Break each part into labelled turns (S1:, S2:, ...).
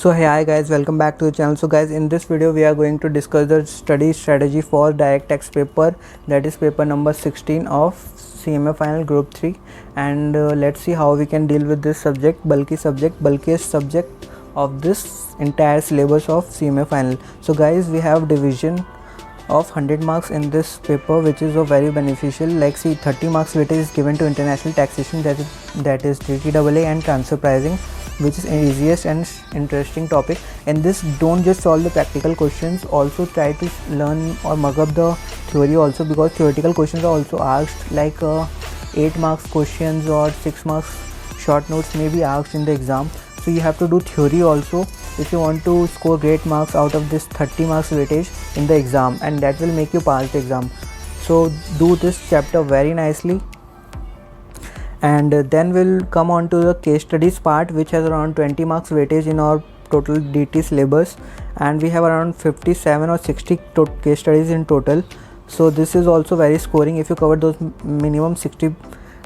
S1: So hey, hi guys, welcome back to the channel. So guys, in this video we are going to discuss the study strategy for direct tax paper, that is paper number 16 of CMA final group 3. And let's see how we can deal with this bulkiest subject of this entire syllabus of CMA final. So guys, we have division of 100 marks in this paper, which is very beneficial. Like see, 30 marks weightage is given to international taxation, that is DTAA and transfer pricing, which is easiest and interesting topic. In this, don't just solve the practical questions, also try to learn or mug up the theory also, because theoretical questions are also asked, like 8 marks questions or 6 marks short notes may be asked in the exam. So you have to do theory also if you want to score great marks out of this 30 marks weightage in the exam, and that will make you pass the exam. So do this chapter very nicely, and then we'll come on to the case studies part, which has around 20 marks weightage in our total DT syllabus, and we have around 57 or 60 case studies in total. So this is also very scoring. If you cover those minimum 60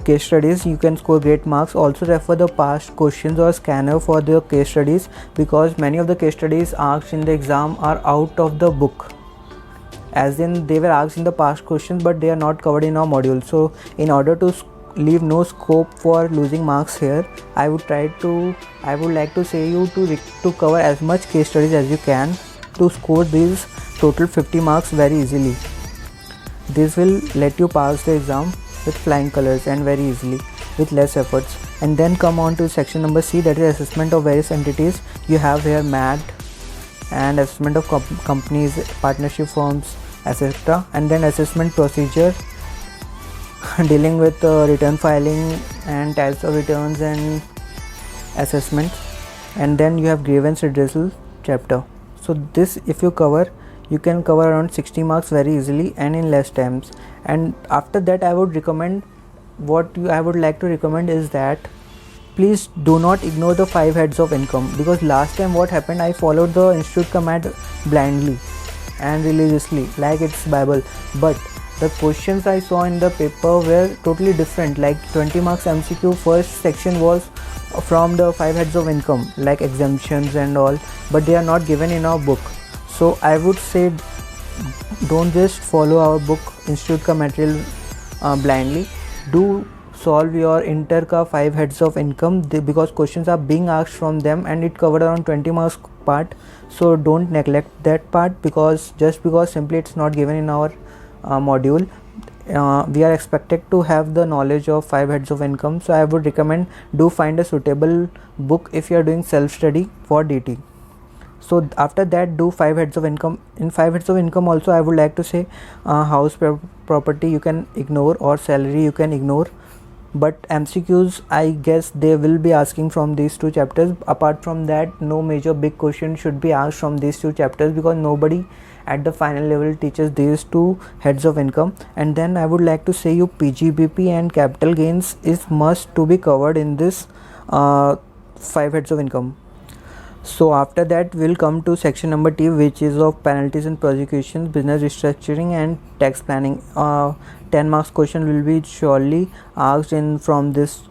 S1: case studies, you can score great marks. Also refer the past questions or scanner for the case studies, because many of the case studies asked in the exam are out of the book, as in they were asked in the past questions but they are not covered in our module. So in order to leave no scope for losing marks here, I would like to say you to cover as much case studies as you can to score these total 50 marks very easily. This will let you pass the exam with flying colors and very easily with less efforts. And then come on to section number C, that is assessment of various entities. You have here MAT and assessment of companies, partnership firms, etc. And then assessment procedure dealing with return filing and types of returns and assessment. And then you have grievance redressal chapter. So this, if you cover, you can cover around 60 marks very easily and in less times. And after that, I would like to recommend is that please do not ignore the 5 heads of income, because last time what happened, I followed the institute command blindly and religiously like it's Bible, but the questions I saw in the paper were totally different. Like 20 marks MCQ, first section was from the 5 heads of income, like exemptions and all, but they are not given in our book. So I would say don't just follow our book institute ka material blindly. Do solve your inter ka 5 heads of income, because questions are being asked from them and it covered around 20 marks part. So don't neglect that part, because simply it's not given in our module. We are expected to have the knowledge of 5 heads of income. So I would recommend, do find a suitable book if you are doing self study for DT. So after that, do 5 heads of income. In 5 heads of income also, I would like to say house property you can ignore, or salary you can ignore, but MCQs I guess they will be asking from these 2 chapters. Apart from that, no major big question should be asked from these 2 chapters, because nobody at the final level teaches these 2 heads of income. And then I would like to say you PGBP and capital gains is must to be covered in this 5 heads of income. So after that, we'll come to section number T, which is of penalties and prosecutions, business restructuring and tax planning. 10 marks question will be surely asked from this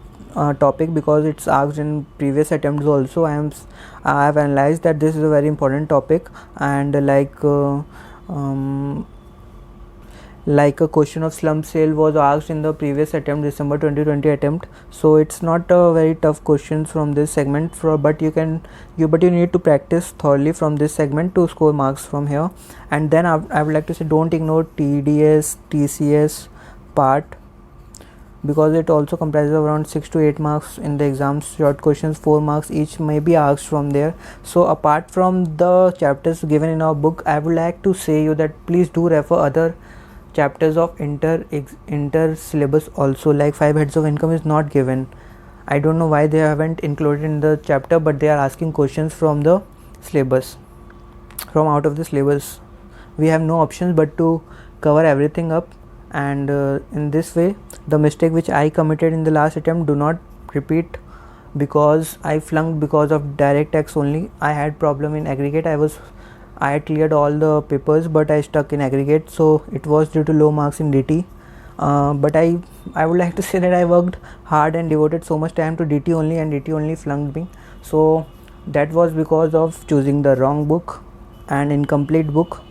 S1: topic, because it's asked in previous attempts also. I have analyzed that this is a very important topic, and like a question of slump sale was asked in the previous attempt, December 2020 attempt. So it's not a very tough questions from this segment, but you need to practice thoroughly from this segment to score marks from here. And then I would like to say, don't ignore TDS TCS part, because it also comprises of around 6 to 8 marks in the exams. Short questions 4 marks each may be asked from there. So apart from the chapters given in our book, I would like to say you that please do refer other chapters of inter syllabus also. Like 5 heads of income is not given. I don't know why they haven't included in the chapter, but they are asking questions from the syllabus, from out of the syllabus. We have no options but to cover everything up. And in this way, the mistake which I committed in the last attempt do not repeat, because I flunked because of direct tax only. I had problem in aggregate. I had cleared all the papers, but I stuck in aggregate, so it was due to low marks in DT. But I would like to say that I worked hard and devoted so much time to DT only, and DT only flunked me. So that was because of choosing the wrong book and incomplete book.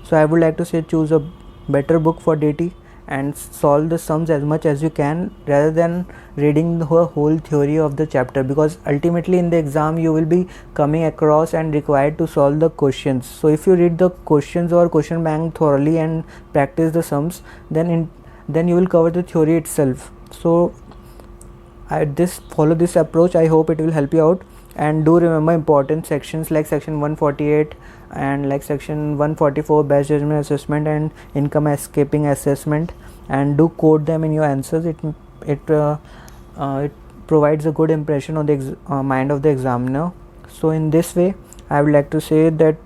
S1: So I would like to say choose a better book for DT and solve the sums as much as you can rather than reading the whole theory of the chapter, because ultimately in the exam you will be coming across and required to solve the questions. So if you read the questions or question bank thoroughly and practice the sums, then you will cover the theory itself. So follow this approach. I hope it will help you out. And do remember important sections like section 148 and like section 144, best judgment assessment and income escaping assessment, and do quote them in your answers. It provides a good impression on the mind of the examiner. So in this way I would like to say that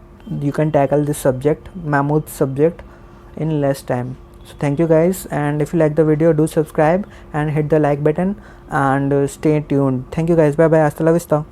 S1: you can tackle this subject, mammoth subject, in less time. So thank you guys, and if you like the video, do subscribe and hit the like button and stay tuned. Thank you guys. Bye bye. Hasta la vista.